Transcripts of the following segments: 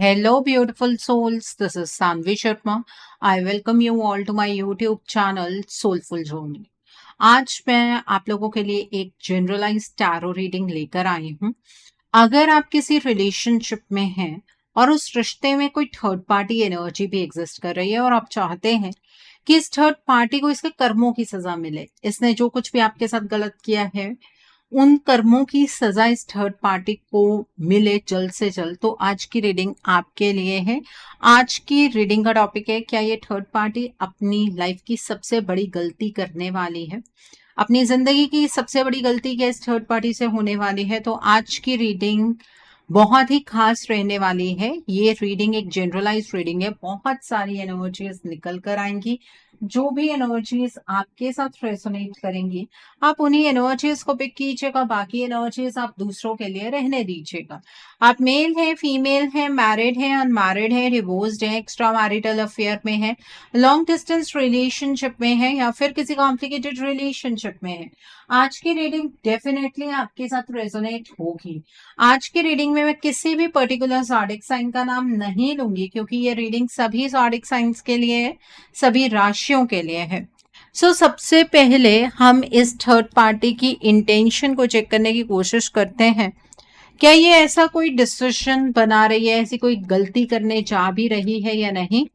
Hello, beautiful souls. This is Sanvi Sharma. I welcome you all to my YouTube channel Soulful Journey. आज मैं आप लोगों के लिए एक जनरलाइज टैरो रीडिंग लेकर आई हूँ। अगर आप किसी रिलेशनशिप में हैं और उस रिश्ते में कोई थर्ड पार्टी एनर्जी भी एग्जिस्ट कर रही है और आप चाहते हैं कि इस थर्ड पार्टी को इसके कर्मों की सजा मिले, इसने जो कुछ भी आपके साथ गलत किया है उन कर्मों की सजा इस थर्ड पार्टी को मिले जल्द से जल्द, तो आज की रीडिंग आपके लिए है। आज की रीडिंग का टॉपिक है, क्या ये थर्ड पार्टी अपनी लाइफ की सबसे बड़ी गलती करने वाली है, अपनी जिंदगी की सबसे बड़ी गलती क्या इस थर्ड पार्टी से होने वाली है। तो आज की रीडिंग बहुत ही खास रहने वाली है। ये रीडिंग एक जनरलाइज रीडिंग है, बहुत सारी एनर्जीज निकल कर आएंगी। जो भी एनर्जीज आपके साथ रेजोनेट करेंगी आप उन्हीं एनर्जीज को पिक कीजिएगा, बाकी एनर्जीज आप दूसरों के लिए रहने दीजिएगा। आप मेल है, फीमेल है, मैरिड है, अनमैरिड है, डिवोर्स्ड है, एक्स्ट्रा मैरिटल अफेयर में है, लॉन्ग डिस्टेंस रिलेशनशिप में है या फिर किसी कॉम्प्लिकेटेड रिलेशनशिप में है, आज की रीडिंग डेफिनेटली आपके साथ रेजोनेट होगी। आज की रीडिंग में मैं किसी भी पर्टिकुलर ज़ोडिएक साइन का नाम नहीं लूंगी क्योंकि ये रीडिंग सभी ज़ोडिएक साइंस के लिए है, सभी राशियों के लिए है। सबसे पहले हम इस थर्ड पार्टी की इंटेंशन को चेक करने की कोशिश करते हैं। क्या ये ऐसा कोई डिसीजन बना रही है, ऐसी कोई गलती करने जा भी रही है या नहीं?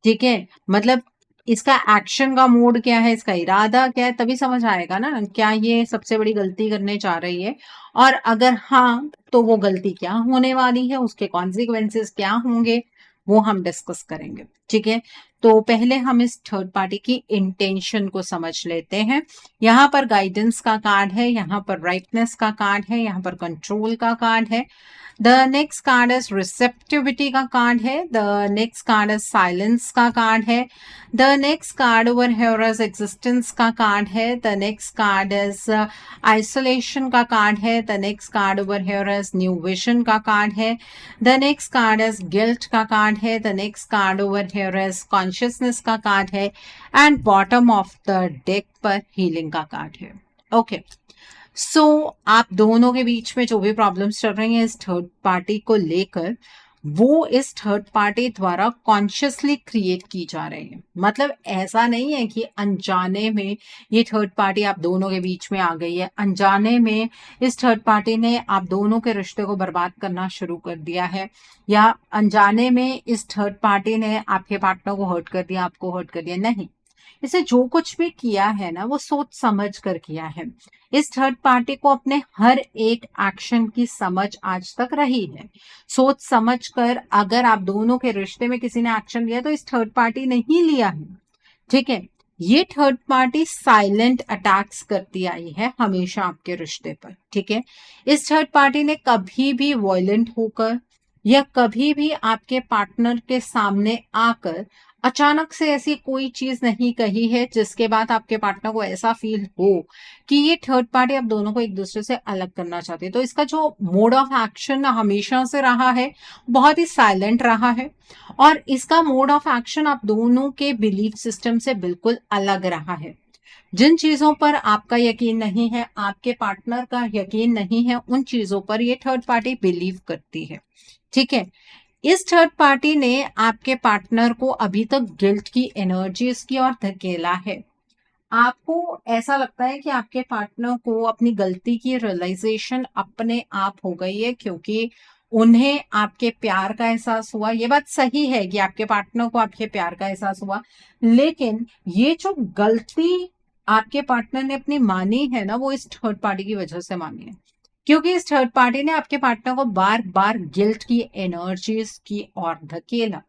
ठीक है, मतलब इसका एक्शन का मोड क्या है, इसका इरादा क्या है, तभी समझ आएगा ना क्या ये सबसे बड़ी गलती करने जा रही है। और अगर हाँ, तो वो गलती क्या होने वाली है, उसके कॉन्सिक्वेंसेस क्या होंगे, वो हम डिस्कस करेंगे। ठीक है, तो पहले हम इस थर्ड पार्टी की इंटेंशन को समझ लेते हैं। यहाँ पर गाइडेंस का कार्ड है, यहाँ पर राइटनेस का कार्ड है, यहाँ पर कंट्रोल का कार्ड है। The next card is receptivity का कार्ड है। The next card is silence का कार्ड है। The next card over here is existence का कार्ड है। The next card is isolation का कार्ड है। The next card over here is new vision का card है। The next card is guilt का card है। The next card over here is consciousness का card है and bottom of the deck पर healing का कार्ड है। ओके, आप दोनों के बीच में जो भी प्रॉब्लम्स चल रही हैं इस थर्ड पार्टी को लेकर, वो इस थर्ड पार्टी द्वारा कॉन्शियसली क्रिएट की जा रही है। मतलब ऐसा नहीं है कि अनजाने में ये थर्ड पार्टी आप दोनों के बीच में आ गई है, अनजाने में इस थर्ड पार्टी ने आप दोनों के रिश्ते को बर्बाद करना शुरू कर दिया है, या अनजाने में इस थर्ड पार्टी ने आपके पार्टनर को हर्ट कर दिया, आपको हर्ट कर दिया। नहीं, इसे जो कुछ भी किया है ना वो सोच समझ कर किया है। इस थर्ड पार्टी को अपने हर एक एक्शन की समझ आज तक रही है। सोच समझ कर अगर आप दोनों के रिश्ते में किसी ने एक्शन लिया तो इस थर्ड पार्टी ने ही लिया है। ठीक है, ये थर्ड पार्टी साइलेंट अटैक्स करती आई है हमेशा आपके रिश्ते पर। ठीक है, इस थर्ड पार्टी ने कभी भी वॉयलेंट होकर या कभी भी आपके पार्टनर के सामने आकर अचानक से ऐसी कोई चीज नहीं कही है जिसके बाद आपके पार्टनर को ऐसा फील हो कि ये थर्ड पार्टी आप दोनों को एक दूसरे से अलग करना चाहती है। तो इसका जो मोड ऑफ एक्शन हमेशा से रहा है बहुत ही साइलेंट रहा है, और इसका मोड ऑफ एक्शन आप दोनों के बिलीफ सिस्टम से बिल्कुल अलग रहा है। जिन चीजों पर आपका यकीन नहीं है, आपके पार्टनर का यकीन नहीं है, उन चीजों पर ये थर्ड पार्टी बिलीव करती है। ठीक है, इस थर्ड पार्टी ने आपके पार्टनर को अभी तक गिल्ट की एनर्जीज की ओर धकेला है। आपको ऐसा लगता है कि आपके पार्टनर को अपनी गलती की रियलाइजेशन अपने आप हो गई है क्योंकि उन्हें आपके प्यार का एहसास हुआ। ये बात सही है कि आपके पार्टनर को आपके प्यार का एहसास हुआ, लेकिन ये जो गलती आपके पार्टनर ने अपनी मानी है ना, वो इस थर्ड पार्टी की वजह से मानी है, क्योंकि इस थर्ड पार्टी ने आपके पार्टनर को बार बार गिल्ट की एनर्जीज की ओर धकेला।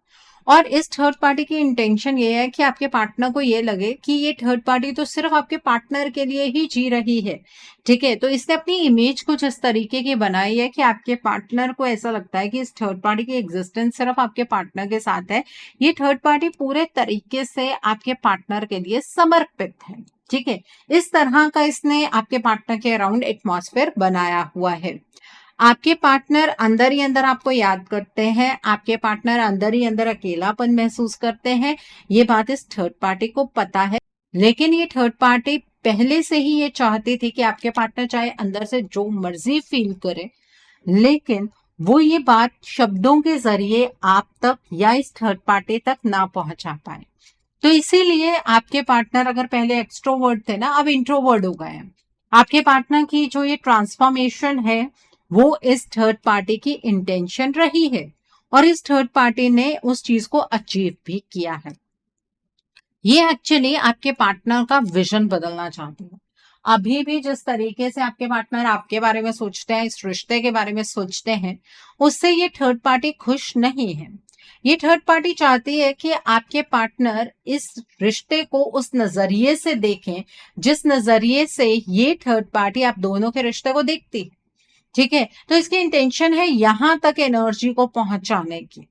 और इस थर्ड पार्टी की इंटेंशन ये है कि आपके पार्टनर को ये लगे कि ये थर्ड पार्टी तो सिर्फ आपके पार्टनर के लिए ही जी रही है। ठीक है, तो इसने अपनी इमेज कुछ इस तरीके की बनाई है कि आपके पार्टनर को ऐसा लगता है कि इस थर्ड पार्टी की एग्जिस्टेंस सिर्फ आपके पार्टनर के साथ है। ये थर्ड पार्टी पूरे तरीके से आपके पार्टनर के लिए समर्पित है। ठीक है, इस तरह का इसने आपके पार्टनर के अराउंड एटमॉस्फेयर बनाया हुआ है। आपके पार्टनर अंदर ही अंदर आपको याद करते हैं, आपके पार्टनर अंदर ही अंदर अकेलापन महसूस करते हैं। ये बात इस थर्ड पार्टी को पता है, लेकिन ये थर्ड पार्टी पहले से ही ये चाहती थी कि आपके पार्टनर चाहे अंदर से जो मर्जी फील करे, लेकिन वो ये बात शब्दों के जरिए आप तक या इस थर्ड पार्टी तक ना पहुंचा पाए। तो इसीलिए आपके पार्टनर अगर पहले एक्सट्रोवर्ट थे ना, अब इंट्रोवर्ट हो गए हैं। आपके पार्टनर की जो ये ट्रांसफॉर्मेशन है वो इस थर्ड पार्टी की इंटेंशन रही है और इस थर्ड पार्टी ने उस चीज को अचीव भी किया है। ये एक्चुअली आपके पार्टनर का विजन बदलना चाहते हैं। अभी भी जिस तरीके से आपके पार्टनर आपके बारे में सोचते हैं, इस रिश्ते के बारे में सोचते हैं, उससे ये थर्ड पार्टी खुश नहीं है। ये थर्ड पार्टी चाहती है कि आपके पार्टनर इस रिश्ते को उस नजरिए से देखें जिस नजरिए से ये थर्ड पार्टी आप दोनों के रिश्ते को देखती है। ठीक है, तो इसकी इंटेंशन है यहां तक एनर्जी को पहुंचाने की।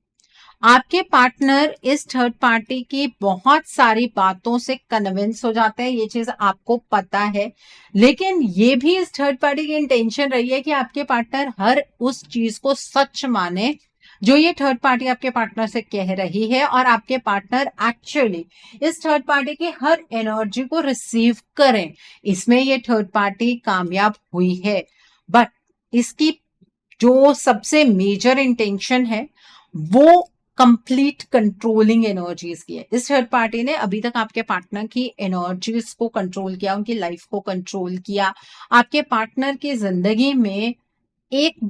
आपके पार्टनर इस थर्ड पार्टी की बहुत सारी बातों से कन्विंस हो जाते हैं, ये चीज आपको पता है। लेकिन ये भी इस थर्ड पार्टी की इंटेंशन रही है कि आपके पार्टनर हर उस चीज को सच माने जो ये थर्ड पार्टी आपके पार्टनर से कह रही है, और आपके पार्टनर एक्चुअली इस थर्ड पार्टी की हर एनर्जी को रिसीव करें। इसमें ये थर्ड पार्टी कामयाब हुई है। बट इसकी जो सबसे मेजर इंटेंशन है वो कंप्लीट कंट्रोलिंग एनर्जीज की है। इस थर्ड पार्टी ने अभी तक आपके पार्टनर की एनर्जीज को कंट्रोल किया, उनकी लाइफ को कंट्रोल किया। आपके पार्टनर की जिंदगी में एक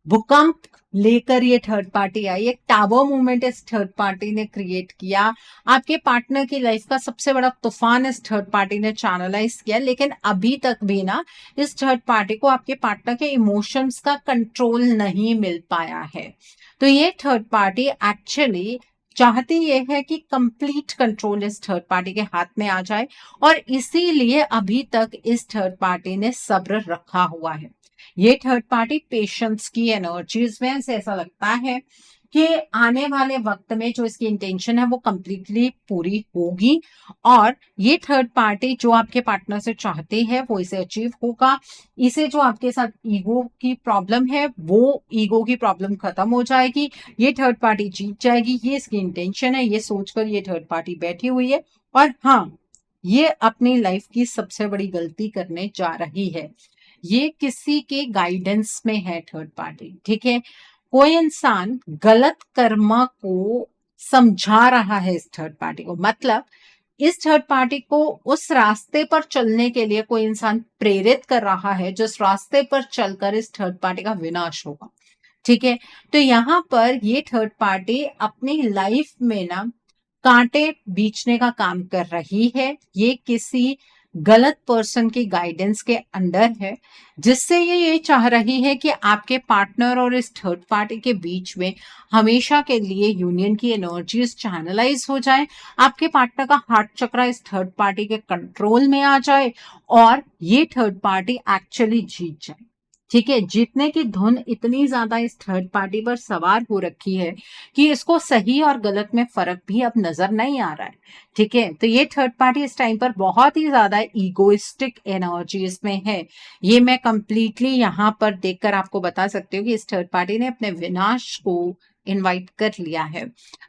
भूकंप लेकर ये थर्ड पार्टी आई, एक टावर मूवमेंट इस थर्ड पार्टी ने क्रिएट किया। आपके पार्टनर की लाइफ का सबसे बड़ा तूफान इस थर्ड पार्टी ने चैनलाइज किया। लेकिन अभी तक भी ना इस थर्ड पार्टी को आपके पार्टनर के इमोशंस का कंट्रोल नहीं मिल पाया है। तो ये थर्ड पार्टी एक्चुअली चाहती ये है कि कंप्लीट कंट्रोल इस थर्ड पार्टी के हाथ में आ जाए, और इसीलिए अभी तक इस थर्ड पार्टी ने सब्र रखा हुआ है। ये थर्ड पार्टी पेशेंस की एनर्जीज में से ऐसा लगता है कि आने वाले वक्त में जो इसकी इंटेंशन है वो कंप्लीटली पूरी होगी, और ये थर्ड पार्टी जो आपके पार्टनर से चाहते हैं वो इसे अचीव होगा। इसे जो आपके साथ ईगो की प्रॉब्लम है वो ईगो की प्रॉब्लम खत्म हो जाएगी, ये थर्ड पार्टी जीत जाएगी। ये इसकी इंटेंशन है, ये सोचकर ये थर्ड पार्टी बैठी हुई है। और हाँ, ये अपनी लाइफ की सबसे बड़ी गलती करने जा रही है। ये किसी के गाइडेंस में है थर्ड पार्टी। ठीक है, कोई इंसान गलत कर्म को समझा रहा है इस थर्ड पार्टी को, मतलब इस थर्ड पार्टी को उस रास्ते पर चलने के लिए कोई इंसान प्रेरित कर रहा है जिस रास्ते पर चलकर इस थर्ड पार्टी का विनाश होगा। ठीक है, तो यहां पर ये थर्ड पार्टी अपनी लाइफ में ना कांटे बीचने का काम कर रही है। ये किसी गलत पर्सन की गाइडेंस के अंडर है, जिससे ये चाह रही है कि आपके पार्टनर और इस थर्ड पार्टी के बीच में हमेशा के लिए यूनियन की एनर्जीज चैनलाइज हो जाए, आपके पार्टनर का हार्ट चक्र इस थर्ड पार्टी के कंट्रोल में आ जाए और ये थर्ड पार्टी एक्चुअली जीत जाए। ठीक है, जीतने की धुन इतनी ज्यादा इस थर्ड पार्टी पर सवार हो रखी है कि इसको सही और गलत में फर्क भी अब नजर नहीं आ रहा है। ठीक है, तो ये थर्ड पार्टी इस टाइम पर बहुत ही ज्यादा ईगोइस्टिक एनर्जीज में है। ये मैं कंप्लीटली यहाँ पर देखकर आपको बता सकती हूँ कि इस थर्ड पार्टी ने अपने विनाश को इनवाइट कर लिया है।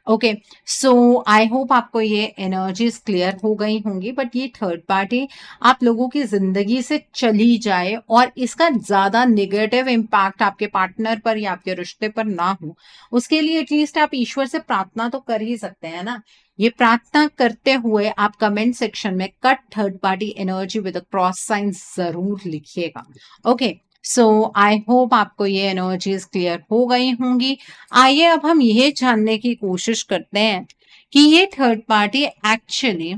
ओके, सो आई होप आपको ये एनर्जीज क्लियर हो गई होंगी। बट ये थर्ड पार्टी आप लोगों की जिंदगी से चली जाए और इसका ज्यादा नेगेटिव इम्पैक्ट आपके पार्टनर पर या आपके रिश्ते पर ना हो, उसके लिए एटलीस्ट आप ईश्वर से प्रार्थना तो कर ही सकते हैं ना। ये प्रार्थना करते हुए आप कमेंट सेक्शन में cut third party energy with cross sign जरूर लिखिएगा। ओके, सो आई होप आपको ये एनर्जीज क्लियर हो गई होंगी। आइए अब हम ये जानने की कोशिश करते हैं कि ये थर्ड पार्टी एक्चुअली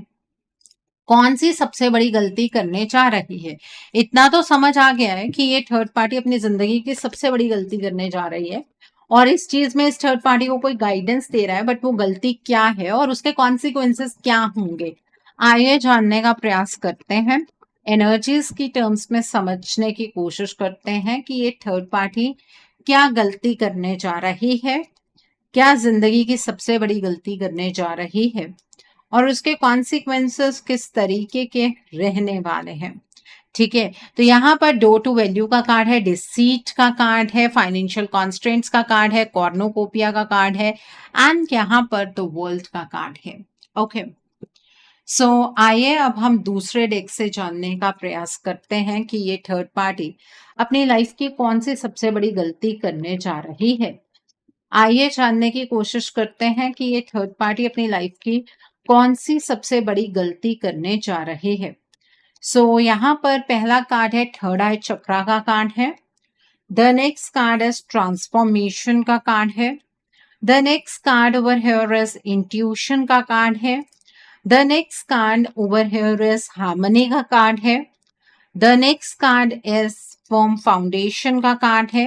कौन सी सबसे बड़ी गलती करने जा रही है। इतना तो समझ आ गया है कि ये थर्ड पार्टी अपनी जिंदगी की सबसे बड़ी गलती करने जा रही है, और इस चीज में इस थर्ड पार्टी को कोई गाइडेंस दे रहा है, बट वो गलती क्या है और उसके कॉन्सिक्वेंसेस क्या होंगे, आइए जानने का प्रयास करते हैं। एनर्जीज की टर्म्स में समझने की कोशिश करते हैं कि ये थर्ड पार्टी क्या गलती करने जा रही है, क्या जिंदगी की सबसे बड़ी गलती करने जा रही है, और उसके कॉन्सिक्वेंसेस किस तरीके के रहने वाले हैं। ठीक है, तो यहाँ पर डो टू वैल्यू का कार्ड है, डिसीट का कार्ड है, फाइनेंशियल कॉन्स्ट्रेंट्स का कार्ड है, कॉर्नोकोपिया का कार्ड है, एंड यहाँ पर तो वर्ल्ड का कार्ड है। ओके, सो आइए अब हम दूसरे डेक से जानने का प्रयास करते हैं कि ये थर्ड पार्टी अपनी लाइफ की कौन सी सबसे बड़ी गलती करने जा रही है। आइए जानने की कोशिश करते हैं कि ये थर्ड पार्टी अपनी लाइफ की कौन सी सबसे बड़ी गलती करने जा रही है। यहाँ पर पहला कार्ड है थर्ड आई चक्रा का कार्ड है। The next card is transformation का कार्ड है। The next card over here is intuition का कार्ड है। The next card over here is harmony का कार्ड है। The next card is form foundation का कार्ड है।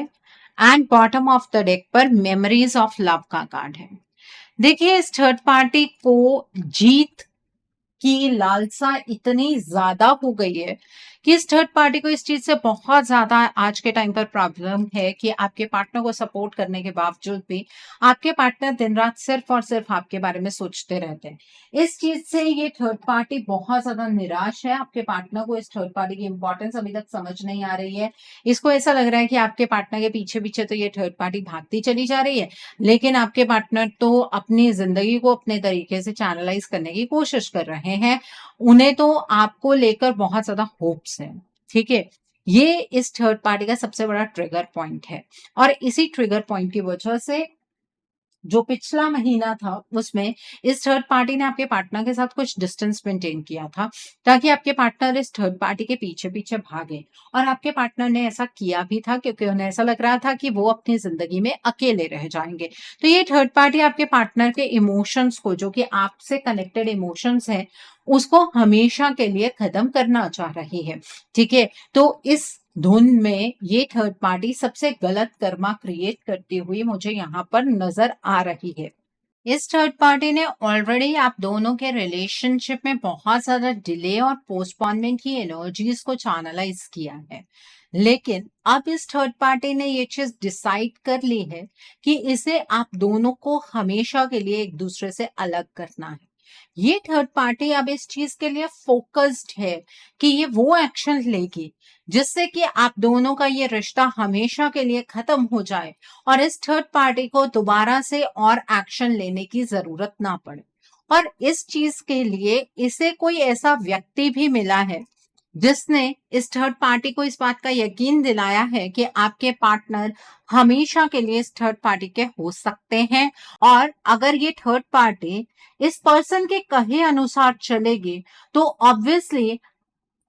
And bottom of the deck पर memories of love का card है। देखिए, इस थर्ड पार्टी को जीत की लालसा इतनी ज्यादा हो गई है कि इस थर्ड पार्टी को इस चीज से बहुत ज्यादा आज के टाइम पर प्रॉब्लम है कि आपके पार्टनर को सपोर्ट करने के बावजूद भी आपके पार्टनर दिन रात सिर्फ और सिर्फ आपके बारे में सोचते रहते हैं। इस चीज से ये थर्ड पार्टी बहुत ज्यादा निराश है। आपके पार्टनर को इस थर्ड पार्टी की इंपॉर्टेंस अभी तक समझ नहीं आ रही है। इसको ऐसा लग रहा है कि आपके पार्टनर के पीछे पीछे तो ये थर्ड पार्टी भागती चली जा रही है, लेकिन आपके पार्टनर तो अपनी जिंदगी को अपने तरीके से चैनलाइज करने की कोशिश कर रहे हैं। उन्हें तो आपको लेकर बहुत ज्यादा होप्स है। ठीक है, ये इस थर्ड पार्टी का सबसे बड़ा ट्रिगर पॉइंट है। और इसी ट्रिगर पॉइंट की वजह से जो पिछला महीना था उसमें इस थर्ड पार्टी ने आपके पार्टनर के साथ कुछ डिस्टेंस मेंटेन किया था, ताकि आपके पार्टनर इस थर्ड पार्टी के पीछे पीछे भागे। और आपके पार्टनर ने ऐसा किया भी था क्योंकि उन्हें ऐसा लग रहा था कि वो अपनी जिंदगी में अकेले रह जाएंगे। तो ये थर्ड पार्टी आपके पार्टनर के इमोशंस को, जो कि आपसे कनेक्टेड इमोशंस है, उसको हमेशा के लिए खत्म करना चाह रही है। ठीक है, तो इस धुन में ये थर्ड पार्टी सबसे गलत कर्मा क्रिएट करती हुई मुझे यहाँ पर नजर आ रही है। इस थर्ड पार्टी ने ऑलरेडी आप दोनों के रिलेशनशिप में बहुत ज्यादा डिले और पोस्टपोनमेंट की एनर्जीज को चैनलाइज किया है, लेकिन अब इस थर्ड पार्टी ने ये चीज डिसाइड कर ली है कि इसे आप दोनों को हमेशा के लिए एक दूसरे से अलग करना है। ये थर्ड पार्टी अब इस चीज के लिए फोकस्ड है कि ये वो एक्शन लेगी जिससे कि आप दोनों का ये रिश्ता हमेशा के लिए खत्म हो जाए और इस थर्ड पार्टी को दोबारा से और एक्शन लेने की जरूरत ना पड़े। और इस चीज के लिए इसे कोई ऐसा व्यक्ति भी मिला है जिसने इस थर्ड पार्टी को इस बात का यकीन दिलाया है कि आपके पार्टनर हमेशा के लिए इस थर्ड पार्टी के हो सकते हैं। और अगर ये थर्ड पार्टी इस पर्सन के कहे अनुसार चलेगी तो ऑब्वियसली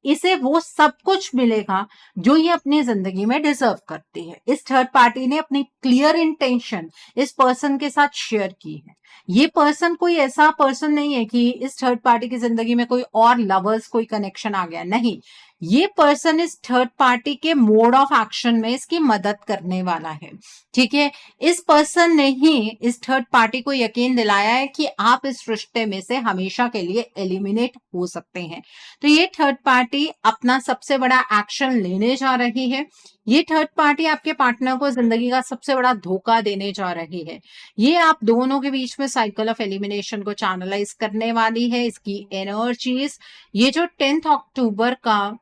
इसे वो सब कुछ मिलेगा जो ये अपनी जिंदगी में डिजर्व करती है। इस थर्ड पार्टी ने अपनी क्लियर इंटेंशन इस पर्सन के साथ शेयर की है। ये पर्सन कोई ऐसा पर्सन नहीं है कि इस थर्ड पार्टी की जिंदगी में कोई और लवर्स कोई कनेक्शन आ गया, नहीं। ये पर्सन इस थर्ड पार्टी के मोड ऑफ एक्शन में इसकी मदद करने वाला है। ठीक है, इस पर्सन ने ही इस थर्ड पार्टी को यकीन दिलाया है कि आप इस रिश्ते में से हमेशा के लिए एलिमिनेट हो सकते हैं। तो ये थर्ड पार्टी अपना सबसे बड़ा एक्शन लेने जा रही है। ये थर्ड पार्टी आपके पार्टनर को जिंदगी का सबसे बड़ा धोखा देने जा रही है। ये आप दोनों के बीच में साइकिल ऑफ एलिमिनेशन को चैनलाइज करने वाली है। इसकी एनर्जीज ये जो 10 अक्टूबर का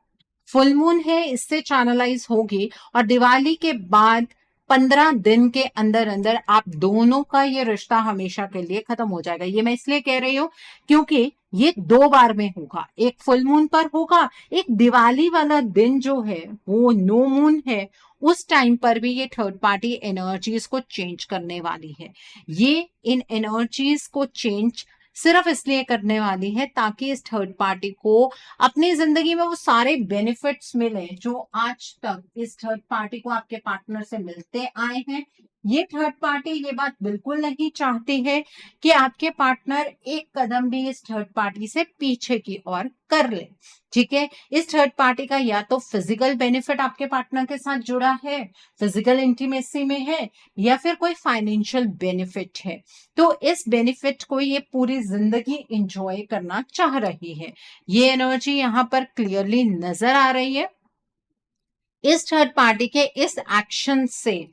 फुल मून है इससे चैनलाइज होगी और दिवाली के बाद 15 दिन के अंदर अंदर आप दोनों का ये रिश्ता हमेशा के लिए खत्म हो जाएगा। ये मैं इसलिए कह रही हूँ क्योंकि ये 2 बार में होगा, एक फुल मून पर होगा, एक दिवाली वाला दिन जो है वो नो मून है, उस टाइम पर भी ये थर्ड पार्टी एनर्जीज को चेंज करने वाली है। ये इन एनर्जीज को चेंज सिर्फ इसलिए करने वाली है ताकि इस थर्ड पार्टी को अपनी जिंदगी में वो सारे बेनिफिट्स मिले जो आज तक इस थर्ड पार्टी को आपके पार्टनर से मिलते आए हैं। ये थर्ड पार्टी ये बात बिल्कुल नहीं चाहती है कि आपके पार्टनर एक कदम भी इस थर्ड पार्टी से पीछे की ओर कर ले। ठीक है, इस थर्ड पार्टी का या तो फिजिकल बेनिफिट आपके पार्टनर के साथ जुड़ा है, फिजिकल इंटीमेसी में है, या फिर कोई फाइनेंशियल बेनिफिट है। तो इस बेनिफिट को ये पूरी जिंदगी एंजॉय करना चाह रही है। ये एनर्जी यहाँ पर क्लियरली नजर आ रही है। इस थर्ड पार्टी के इस एक्शन से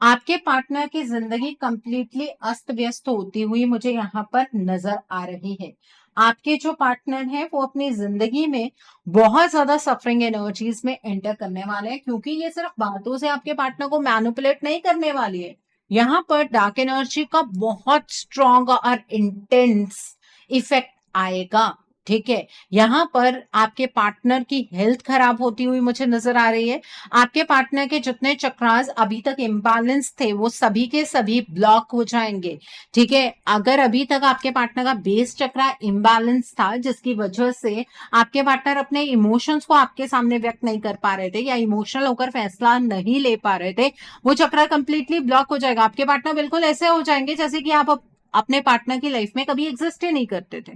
आपके पार्टनर की जिंदगी कंप्लीटली अस्त व्यस्त होती हुई मुझे यहाँ पर नजर आ रही है। आपके जो पार्टनर हैं वो अपनी जिंदगी में बहुत ज्यादा सफरिंग एनर्जीज में एंटर करने वाले हैं, क्योंकि ये सिर्फ बातों से आपके पार्टनर को मैनिपुलेट नहीं करने वाली है। यहाँ पर डार्क एनर्जी का बहुत स्ट्रॉन्ग और इंटेंस इफेक्ट आएगा। ठीक है, यहाँ पर आपके पार्टनर की हेल्थ खराब होती हुई मुझे नजर आ रही है। आपके पार्टनर के जितने चक्रास अभी तक इम्बैलेंस थे वो सभी के सभी ब्लॉक हो जाएंगे। ठीक है, अगर अभी तक आपके पार्टनर का बेस चक्रा इम्बैलेंस था जिसकी वजह से आपके पार्टनर अपने इमोशंस को आपके सामने व्यक्त नहीं कर पा रहे थे या इमोशनल होकर फैसला नहीं ले पा रहे थे, वो चक्रा कंप्लीटली ब्लॉक हो जाएगा। आपके पार्टनर बिल्कुल ऐसे हो जाएंगे जैसे कि आप अपने पार्टनर की लाइफ में कभी एग्जिस्ट ही नहीं करते थे।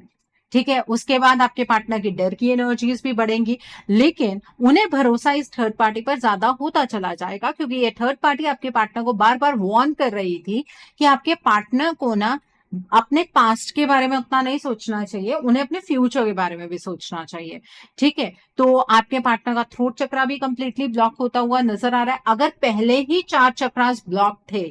ठीक है, उसके बाद आपके पार्टनर की डर की एनर्जीज भी बढ़ेंगी, लेकिन उन्हें भरोसा इस थर्ड पार्टी पर ज्यादा होता चला जाएगा क्योंकि ये थर्ड पार्टी आपके पार्टनर को बार बार वार्न कर रही थी कि आपके पार्टनर को ना अपने पास्ट के बारे में उतना नहीं सोचना चाहिए, उन्हें अपने फ्यूचर के बारे में भी सोचना चाहिए। ठीक है, तो आपके पार्टनर का थ्रोट चक्रा भी कंप्लीटली ब्लॉक होता हुआ नजर आ रहा है। अगर पहले ही 4 चक्रास ब्लॉक थे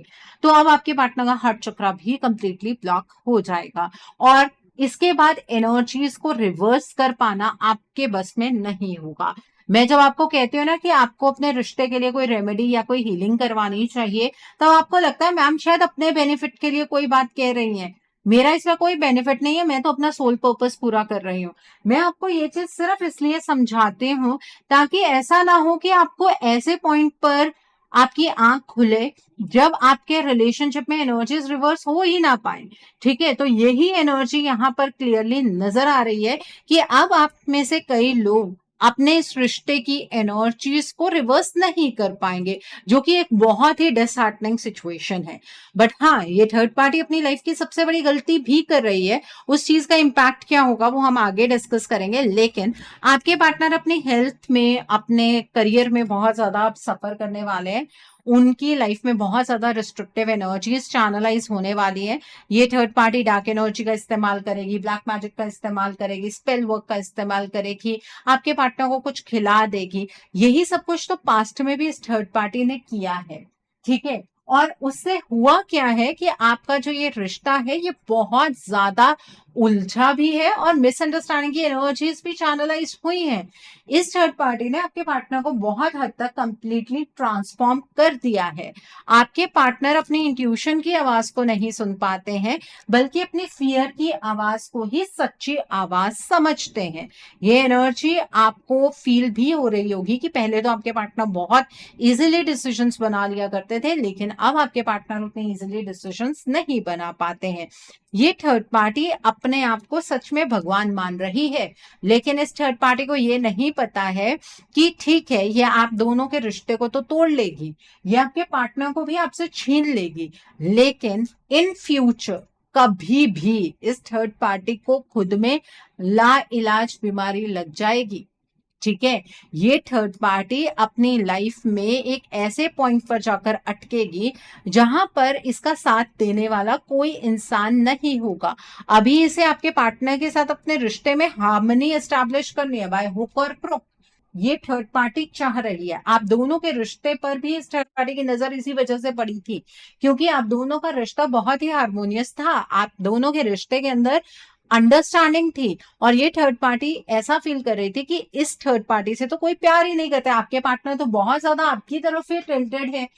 तो अब आपके पार्टनर का हार्ट चक्रा भी कंप्लीटली ब्लॉक हो जाएगा और इसके बाद एनर्जीज को रिवर्स कर पाना आपके बस में नहीं होगा। मैं जब आपको कहती हूँ ना कि आपको अपने रिश्ते के लिए कोई रेमेडी या कोई हीलिंग करवानी चाहिए, तब आपको लगता है मैम शायद अपने बेनिफिट के लिए कोई बात कह रही हैं। मेरा इसमें कोई बेनिफिट नहीं है, मैं तो अपना सोल पर्पस पूरा कर रही हूँ। मैं आपको ये चीज सिर्फ इसलिए समझाती हूँ ताकि ऐसा ना हो कि आपको ऐसे पॉइंट पर आपकी आंख खुले जब आपके रिलेशनशिप में एनर्जीज रिवर्स हो ही ना पाए। ठीक है, तो यही एनर्जी यहाँ पर क्लियरली नजर आ रही है कि अब आप में से कई लोग अपने इस रिश्ते की एनर्जीज को रिवर्स नहीं कर पाएंगे, जो कि एक बहुत ही डिसहार्टनिंग सिचुएशन है। बट हाँ, ये थर्ड पार्टी अपनी लाइफ की सबसे बड़ी गलती भी कर रही है। उस चीज का इम्पैक्ट क्या होगा वो हम आगे डिस्कस करेंगे, लेकिन आपके पार्टनर अपनी हेल्थ में, अपने करियर में बहुत ज्यादा सफर करने वाले हैं। उनकी लाइफ में बहुत ज्यादा रिस्ट्रिक्टिव एनर्जीज चैनलाइज होने वाली है। ये थर्ड पार्टी डार्क एनर्जी का इस्तेमाल करेगी, ब्लैक मैजिक का इस्तेमाल करेगी, स्पेल वर्क का इस्तेमाल करेगी, आपके पार्टनर को कुछ खिला देगी। यही सब कुछ तो पास्ट में भी इस थर्ड पार्टी ने किया है। ठीक है, और उससे हुआ क्या है कि आपका जो ये रिश्ता है ये बहुत ज्यादा उलझा भी है और मिसअंडरस्टैंडिंग की एनर्जीज भी चैनलाइज हुई हैं। इस थर्ड पार्टी ने आपके पार्टनर को बहुत हद तक कंप्लीटली ट्रांसफॉर्म कर दिया है। आपके पार्टनर अपनी इंट्यूशन की आवाज को नहीं सुन पाते हैं, बल्कि अपनी फियर की आवाज को ही सच्ची आवाज समझते हैं। ये एनर्जी आपको फील भी हो रही होगी कि पहले तो आपके पार्टनर बहुत इजीली डिसीजंस बना लिया करते थे, लेकिन अब आपके पार्टनर उतने इजीली डिसीजंस नहीं बना पाते हैं। ये थर्ड पार्टी अपने आप को सच में भगवान मान रही है, लेकिन इस थर्ड पार्टी को ये नहीं पता है कि ठीक है, ये आप दोनों के रिश्ते को तो तोड़ लेगी, ये आपके पार्टनर को भी आपसे छीन लेगी, लेकिन इन फ्यूचर कभी भी इस थर्ड पार्टी को खुद में ला इलाज बीमारी लग जाएगी। ठीक है, ये थर्ड पार्टी अपनी लाइफ में एक ऐसे पॉइंट पर जाकर अटकेगी जहां पर इसका साथ देने वाला कोई इंसान नहीं होगा। अभी इसे आपके पार्टनर के साथ अपने रिश्ते में हार्मनी एस्टैब्लिश करनी है बाय हुक और क्रुक। ये थर्ड पार्टी चाह रही है, आप दोनों के रिश्ते पर भी इस थर्ड पार्टी की नजर इसी वजह से पड़ी थी क्योंकि आप दोनों का रिश्ता बहुत ही हार्मोनियस था, आप दोनों के रिश्ते के अंदर अंडरस्टैंडिंग थी। और ये थर्ड पार्टी ऐसा फील कर रही थी कि इस थर्ड पार्टी से तो कोई प्यार ही नहीं करता, आपके पार्टनर तो बहुत ज्यादा आपकी तरफ ही टिल्टेड है।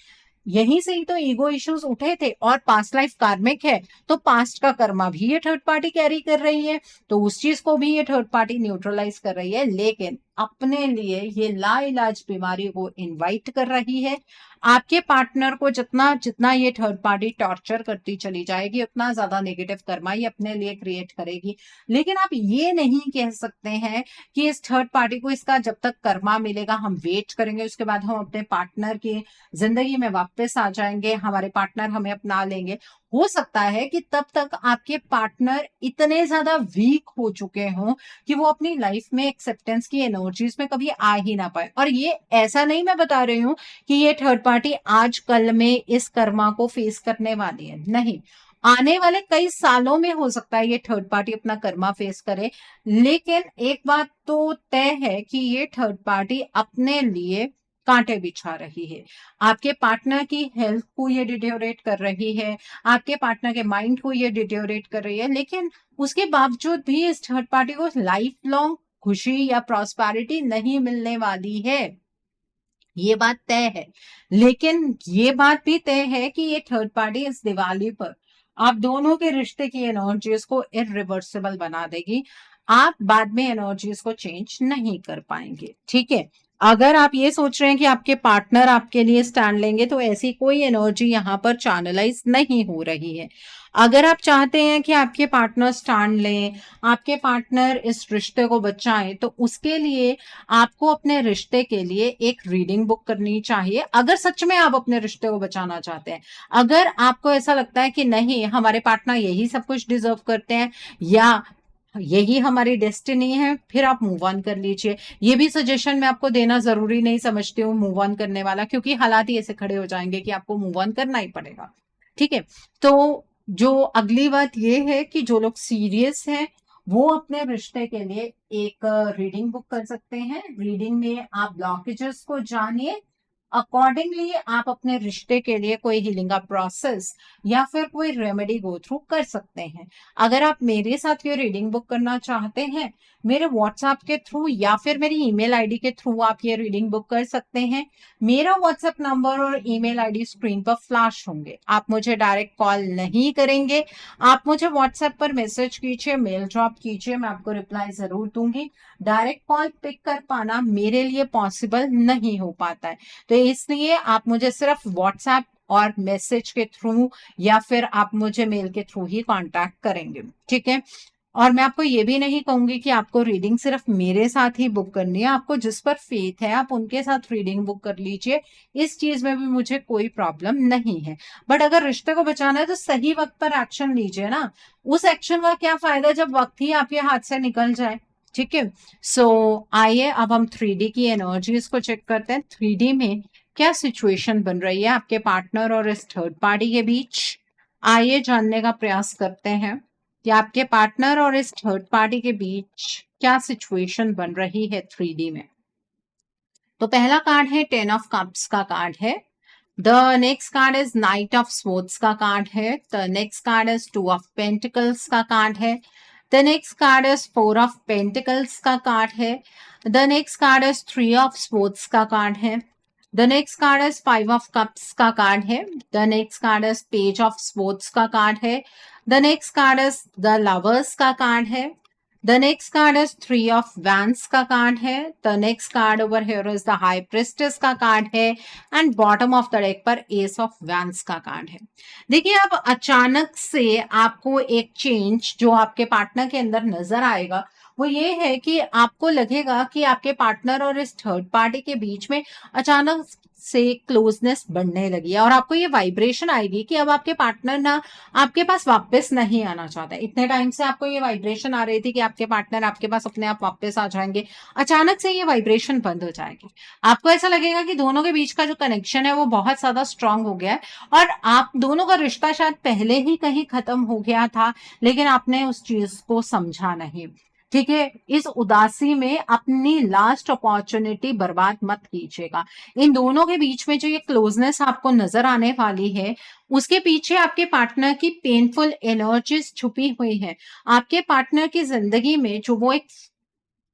यहीं से ही तो ईगो इश्यूज उठे थे, और पास्ट लाइफ कार्मिक है तो पास्ट का कर्मा भी ये थर्ड पार्टी कैरी कर रही है, तो उस चीज को भी ये थर्ड पार्टी न्यूट्रलाइज कर रही है, लेकिन अपने लिए ये लाइलाज बीमारी को इनवाइट कर रही है। आपके पार्टनर को जितना जितना ये थर्ड पार्टी टॉर्चर करती चली जाएगी उतना ज्यादा नेगेटिव कर्मा ये अपने लिए क्रिएट करेगी। लेकिन आप ये नहीं कह सकते हैं कि इस थर्ड पार्टी को इसका जब तक कर्मा मिलेगा हम वेट करेंगे, उसके बाद हम अपने पार्टनर की जिंदगी में वापस आ जाएंगे, हमारे पार्टनर हमें अपना लेंगे। हो सकता है कि तब तक आपके पार्टनर इतने ज्यादा वीक हो चुके हों कि वो अपनी लाइफ में एक्सेप्टेंस की एनर्जीज में कभी आ ही ना पाए। और ये ऐसा नहीं मैं बता रही हूं कि ये थर्ड पार्टी आज कल में इस कर्मा को फेस करने वाली है, नहीं, आने वाले कई सालों में हो सकता है ये थर्ड पार्टी अपना कर्मा फेस करे। लेकिन एक बात तो तय है कि ये थर्ड पार्टी अपने लिए कांटे बिछा रही है। आपके पार्टनर की हेल्थ को ये डिटेरियोरेट कर रही है, आपके पार्टनर के माइंड को ये डिटेरियोरेट कर रही है, लेकिन उसके बावजूद भी इस थर्ड पार्टी को लाइफ लॉन्ग खुशी या प्रॉस्पेरिटी नहीं मिलने वाली है। ये बात तय है। लेकिन ये बात भी तय है कि ये थर्ड पार्टी इस दिवाली पर आप दोनों के रिश्ते की एनर्जीज को इरिवर्सिबल बना देगी। आप बाद में एनर्जीज को चेंज नहीं कर पाएंगे। ठीक है, अगर आप ये सोच रहे हैं कि आपके पार्टनर आपके लिए स्टैंड लेंगे तो ऐसी कोई एनर्जी यहाँ पर चैनलाइज नहीं हो रही है। अगर आप चाहते हैं कि आपके पार्टनर स्टैंड लें, आपके पार्टनर इस रिश्ते को बचाएं, तो उसके लिए आपको अपने रिश्ते के लिए एक रीडिंग बुक करनी चाहिए। अगर सच में आप अपने रिश्ते को बचाना चाहते हैं, अगर आपको ऐसा लगता है कि नहीं हमारे पार्टनर यही सब कुछ डिजर्व करते हैं या यही हमारी डेस्टिनी है, फिर आप मूव ऑन कर लीजिए। ये भी सजेशन मैं आपको देना जरूरी नहीं समझती हूँ मूव ऑन करने वाला, क्योंकि हालात ही ऐसे खड़े हो जाएंगे कि आपको मूव ऑन करना ही पड़ेगा। ठीक है, तो जो अगली बात ये है कि जो लोग सीरियस हैं वो अपने रिश्ते के लिए एक रीडिंग बुक कर सकते हैं। रीडिंग में आप ब्लॉकेजेस को जानिए, अकॉर्डिंगली आप अपने रिश्ते के लिए कोई हीलिंग का प्रोसेस या फिर कोई रेमेडी गो थ्रू कर सकते हैं। अगर आप मेरे साथ ये रीडिंग बुक करना चाहते हैं, मेरे व्हाट्सएप के थ्रू या फिर मेरी ईमेल आईडी के थ्रू आप ये रीडिंग बुक कर सकते हैं। मेरा व्हाट्सएप नंबर और ईमेल आईडी स्क्रीन पर फ्लैश होंगे। आप मुझे डायरेक्ट कॉल नहीं करेंगे, आप मुझे व्हाट्सएप पर मैसेज कीजिए, मेल ड्रॉप कीजिए, मैं आपको रिप्लाई जरूर दूंगी। डायरेक्ट कॉल पिक कर पाना मेरे लिए पॉसिबल नहीं हो पाता है, तो इसलिए आप मुझे सिर्फ व्हाट्सएप और मैसेज के थ्रू या फिर आप मुझे मेल के थ्रू ही कांटेक्ट करेंगे। ठीक है, और मैं आपको ये भी नहीं कहूंगी कि आपको रीडिंग सिर्फ मेरे साथ ही बुक करनी है। आपको जिस पर फेथ है आप उनके साथ रीडिंग बुक कर लीजिए, इस चीज में भी मुझे कोई प्रॉब्लम नहीं है। बट अगर रिश्ते को बचाना है तो सही वक्त पर एक्शन लीजिए ना। उस एक्शन का क्या फायदा जब वक्त ही आपके हाथ से निकल जाए। ठीक है, सो आइए अब हम 3D की एनर्जीज को चेक करते हैं। 3D में क्या सिचुएशन बन रही है आपके पार्टनर और इस थर्ड पार्टी के बीच, आइए जानने का प्रयास करते हैं कि आपके पार्टनर और इस थर्ड पार्टी के बीच क्या सिचुएशन बन रही है 3D में। तो पहला कार्ड है 10 ऑफ कप्स का कार्ड है। The next card is night of swords का कार्ड है। The next card is 2 of pentacles का कार्ड है। The next card is 4 of pentacles का कार्ड है। The next card is 3 of swords का card है। The next card is 5 of cups का card है। The next card is page of swords का card है। The next card is the lovers का card है। The next card is 3 of vents का card है। The next card over here is the high priestess का card है and bottom of the deck पर S of vents का card है। देखिए, अब अचानक से आपको एक चेंज जो आपके पार्टनर के अंदर नजर आएगा वो ये है कि आपको लगेगा कि आपके पार्टनर और इस थर्ड पार्टी के बीच में अचानक से क्लोजनेस बढ़ने लगी है और आपको ये वाइब्रेशन आएगी कि अब आपके पार्टनर ना आपके पास वापस नहीं आना चाहता है। इतने टाइम से आपको ये वाइब्रेशन आ रही थी कि आपके पार्टनर आपके पास अपने आप वापस आ जाएंगे, अचानक से ये वाइब्रेशन बंद हो जाएगी। आपको ऐसा लगेगा कि दोनों के बीच का जो कनेक्शन है वो बहुत ज्यादा स्ट्रांग हो गया है और आप दोनों का रिश्ता शायद पहले ही कहीं खत्म हो गया था, लेकिन आपने उस चीज को समझा नहीं। ठीक है, इस उदासी में अपनी लास्ट अपॉर्चुनिटी बर्बाद मत कीजिएगा। इन दोनों के बीच में जो ये क्लोजनेस आपको नजर आने वाली है उसके पीछे आपके पार्टनर की पेनफुल एनर्जीज छुपी हुई है। आपके पार्टनर की जिंदगी में जो वो एक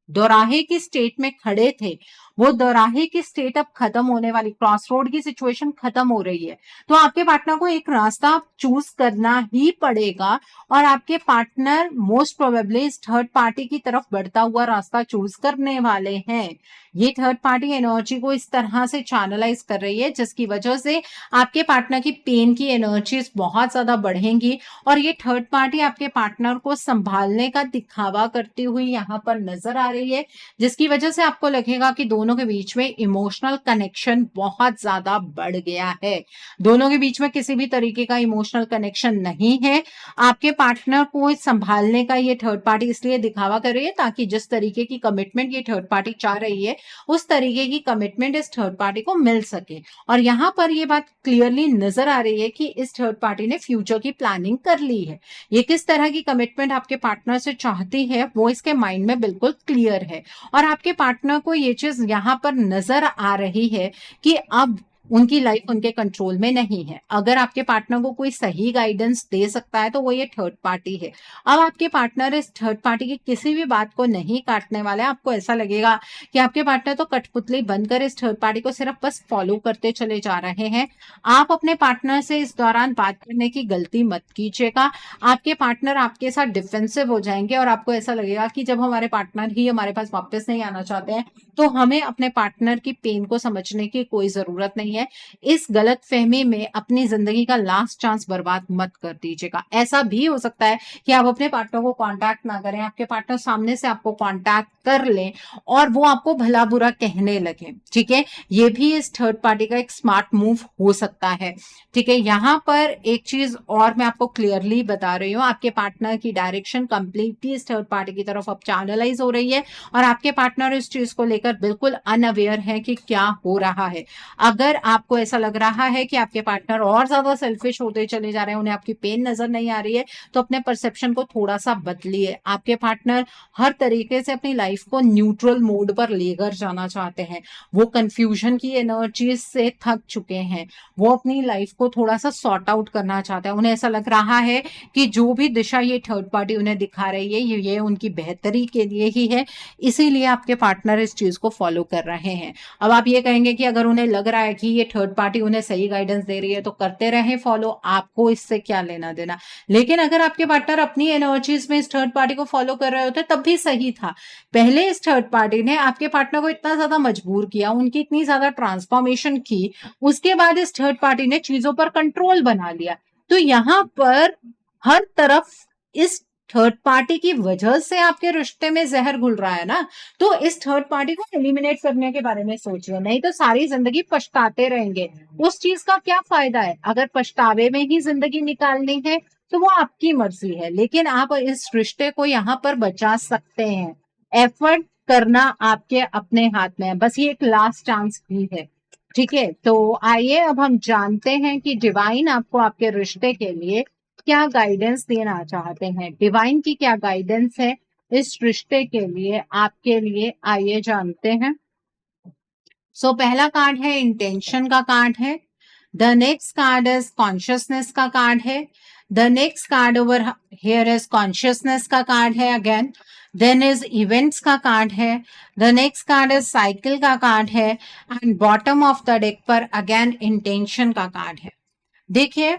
दोराहे की स्टेट में खड़े थे, वो दोराहे की स्टेट अब खत्म होने वाली, क्रॉस रोड की सिचुएशन खत्म हो रही है। तो आपके पार्टनर को एक रास्ता चूज करना ही पड़ेगा और आपके पार्टनर मोस्ट प्रोबेबली इस थर्ड पार्टी की तरफ बढ़ता हुआ रास्ता चूज करने वाले हैं। ये थर्ड पार्टी एनर्जी को इस तरह से चैनलाइज कर रही है जिसकी वजह से आपके पार्टनर की पेन की एनर्जीज बहुत ज्यादा बढ़ेंगी और ये थर्ड पार्टी आपके पार्टनर को संभालने का दिखावा करती हुई यहाँ पर नजर आ रही है, जिसकी वजह से आपको लगेगा कि दोनों के बीच में इमोशनल कनेक्शन बहुत ज्यादा बढ़ गया है। दोनों के बीच में किसी भी तरीके का इमोशनल कनेक्शन नहीं है। आपके पार्टनर को संभालने का ये थर्ड पार्टी इसलिए दिखावा कर रही है ताकि जिस तरीके की कमिटमेंट ये थर्ड पार्टी चाह रही है उस तरीके की कमिटमेंट इस थर्ड पार्टी को मिल सके। और यहाँ पर ये बात क्लियरली नजर आ रही है कि इस थर्ड पार्टी ने फ्यूचर की प्लानिंग कर ली है। ये किस तरह की कमिटमेंट आपके पार्टनर से चाहती है वो इसके माइंड में बिल्कुल क्लियर है और आपके पार्टनर को ये चीज यहाँ पर नजर आ रही है कि अब उनकी लाइफ उनके कंट्रोल में नहीं है। अगर आपके पार्टनर को कोई सही गाइडेंस दे सकता है तो वो ये थर्ड पार्टी है। अब आपके पार्टनर इस थर्ड पार्टी की किसी भी बात को नहीं काटने वाले हैं। आपको ऐसा लगेगा कि आपके पार्टनर तो कठपुतली बनकर इस थर्ड पार्टी को सिर्फ बस फॉलो करते चले जा रहे हैं। आप अपने पार्टनर से इस दौरान बात करने की गलती मत कीजिएगा। आपके पार्टनर आपके साथ डिफेंसिव हो जाएंगे और आपको ऐसा लगेगा कि जब हमारे पार्टनर ही हमारे पास वापस नहीं आना चाहते हैं तो हमें अपने पार्टनर की पेन को समझने की कोई जरूरत नहीं है। इस गलत फहमी में अपनी जिंदगी का लास्ट चांस बर्बाद मत कर दीजिएगा। ऐसा भी हो सकता है कि आप अपने पार्टनर को कांटेक्ट ना करें, आपके पार्टनर सामने से आपको कांटेक्ट कर लें और वो आपको भला बुरा कहने लगे। ठीक है, ये भी इस थर्ड पार्टी का एक स्मार्ट मूव हो सकता है। ठीक है, यहां पर एक चीज और मैं आपको क्लियरली बता रही हूँ, आपके पार्टनर की डायरेक्शन कंप्लीटली इस थर्ड पार्टी की तरफ अब चैनलाइज हो रही है और आपके पार्टनर इस चीज को लेकर बिल्कुल अनअवेयर है कि क्या हो रहा है। अगर आपको ऐसा लग रहा है कि आपके पार्टनर और ज्यादा सेल्फिश होते चले जा रहे हैं, उन्हें आपकी पेन नजर नहीं आ रही है, तो अपने परसेप्शन को थोड़ा सा बदलिए। आपके पार्टनर हर तरीके से अपनी लाइफ को न्यूट्रल मोड पर लेकर जाना चाहते हैं। वो कंफ्यूजन की एनर्जी से थक चुके हैं। वो अपनी लाइफ को थोड़ा सा सॉर्ट आउट करना चाहते हैं। उन्हें ऐसा लग रहा है कि जो भी दिशा ये थर्ड पार्टी उन्हें दिखा रही है ये उनकी बेहतरी के लिए ही है, इसीलिए आपके पार्टनर इस चीज को फॉलो कर रहे हैं। अब आप ये कहेंगे कि अगर उन्हें लग रहा है कि ये थर्ड पार्टी उन्हें सही गाइडेंस दे रही है तो करते रहे फॉलो, आपको इससे क्या लेना देना। लेकिन अगर आपके पार्टनर अपनी एनर्जीज में इस थर्ड पार्टी को फॉलो कर रहे होते तब भी सही था। पहले इस थर्ड पार्टी ने आपके पार्टनर को इतना ज्यादा मजबूर किया, उनकी इतनी ज्यादा ट्रांसफॉर्मेशन की, उसके बाद इस थर्ड पार्टी ने चीजों पर कंट्रोल बना लिया। तो यहां पर हर तरफ इस थर्ड पार्टी की वजह से आपके रिश्ते में जहर घुल रहा है ना, तो इस थर्ड पार्टी को एलिमिनेट करने के बारे में सोचिए, नहीं तो सारी जिंदगी पछताते रहेंगे। उस चीज का क्या फायदा है। अगर पछतावे में ही जिंदगी निकालनी है तो वो आपकी मर्जी है, लेकिन आप इस रिश्ते को यहाँ पर बचा सकते हैं। एफर्ट करना आपके अपने हाथ में है, बस ये एक लास्ट चांस भी है। ठीक है, तो आइए अब हम जानते हैं कि डिवाइन आपको आपके रिश्ते के लिए क्या गाइडेंस देना चाहते हैं। डिवाइन की क्या गाइडेंस है इस रिश्ते के लिए आपके लिए, आइए जानते हैं। सो पहला कार्ड है इंटेंशन का कार्ड है। The next card is consciousness का कार्ड है। The next card over here is consciousness का कार्ड है अगेन। देन इज इवेंट्स का कार्ड है। The next card is cycle का कार्ड है and bottom of the deck पर अगेन इंटेंशन का कार्ड है। देखिए,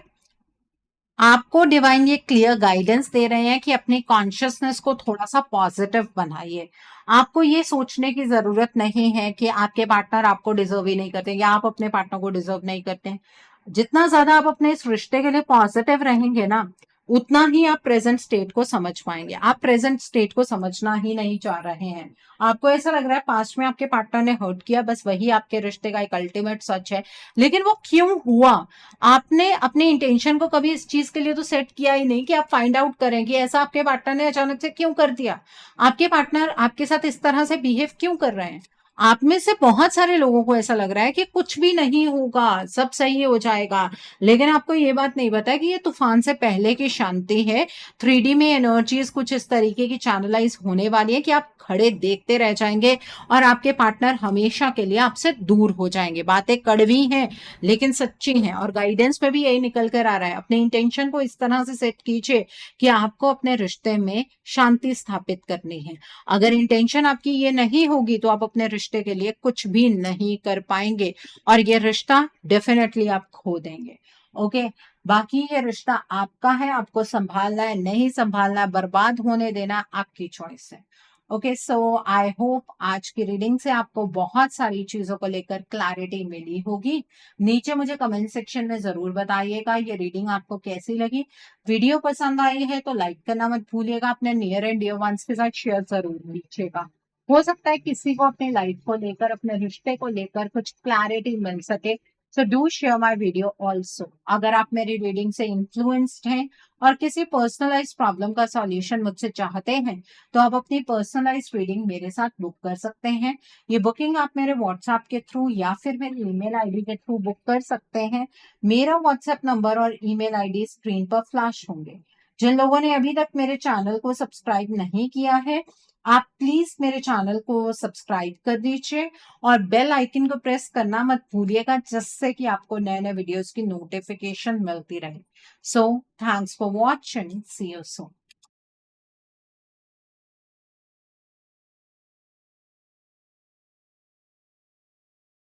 आपको डिवाइन ये क्लियर गाइडेंस दे रहे हैं कि अपनी कॉन्शियसनेस को थोड़ा सा पॉजिटिव बनाइए। आपको ये सोचने की जरूरत नहीं है कि आपके पार्टनर आपको डिजर्व ही नहीं करते या आप अपने पार्टनर को डिजर्व नहीं करते। जितना ज्यादा आप अपने इस रिश्ते के लिए पॉजिटिव रहेंगे ना, उतना ही आप प्रेजेंट स्टेट को समझ पाएंगे। आप प्रेजेंट स्टेट को समझना ही नहीं चाह रहे हैं। आपको ऐसा लग रहा है पास्ट में आपके पार्टनर ने हर्ट किया, बस वही आपके रिश्ते का एक अल्टीमेट सच है। लेकिन वो क्यों हुआ, आपने अपने इंटेंशन को कभी इस चीज के लिए तो सेट किया ही नहीं कि आप फाइंड आउट करें कि ऐसा आपके पार्टनर ने अचानक से क्यों कर दिया। आपके पार्टनर आपके साथ इस तरह से बिहेव क्यों कर रहे हैं। आप में से बहुत सारे लोगों को ऐसा लग रहा है कि कुछ भी नहीं होगा, सब सही हो जाएगा, लेकिन आपको ये बात नहीं पता कि ये तूफान से पहले की शांति है। 3D में एनर्जीज कुछ इस तरीके की चैनलाइज होने वाली है कि आप खड़े देखते रह जाएंगे और आपके पार्टनर हमेशा के लिए आपसे दूर हो जाएंगे। बातें कड़वी हैं लेकिन सच्ची हैं और गाइडेंस में भी यही निकल कर आ रहा है। अपने इंटेंशन को इस तरह से सेट कीजिए कि आपको अपने रिश्ते में शांति स्थापित करनी है। अगर इंटेंशन आपकी ये नहीं होगी तो आप अपने रिश्ते के लिए कुछ भी नहीं कर पाएंगे और ये रिश्ता डेफिनेटली आप खो देंगे। ओके, बाकी ये रिश्ता आपका है, आपको संभालना है नहीं संभालना, बर्बाद होने देना आपकी चॉइस है। ओके, सो आई होप आज की रीडिंग से आपको बहुत सारी चीजों को लेकर क्लैरिटी मिली होगी। नीचे मुझे कमेंट सेक्शन में जरूर बताइएगा ये रीडिंग आपको कैसी लगी। वीडियो पसंद आई है तो लाइक करना मत भूलिएगा, अपने नियर एंड डियर वंस के साथ शेयर जरूर कीजिएगा। हो सकता है किसी को अपने लाइफ को लेकर, अपने रिश्ते को लेकर कुछ क्लैरिटी मिल सके। So do share my video also. अगर आप मेरी रीडिंग से इन्फ्लुएंस्ड हैं और किसी पर्सनलाइज प्रॉब्लम का सॉल्यूशन मुझसे चाहते हैं तो आप अपनी पर्सनलाइज रीडिंग मेरे साथ बुक कर सकते हैं। ये बुकिंग आप मेरे व्हाट्सएप के थ्रू या फिर मेरे ईमेल आईडी के थ्रू बुक कर सकते हैं। मेरा व्हाट्सएप नंबर और ईमेल आईडी स्क्रीन पर फ्लैश होंगे। जिन लोगों ने अभी तक मेरे चैनल को सब्सक्राइब नहीं किया है, आप प्लीज मेरे चैनल को सब्सक्राइब कर दीजिए और बेल आइकन को प्रेस करना मत भूलिएगा, जिससे कि आपको नए नए वीडियोस की नोटिफिकेशन मिलती रहे। So thanks for watching, see you soon.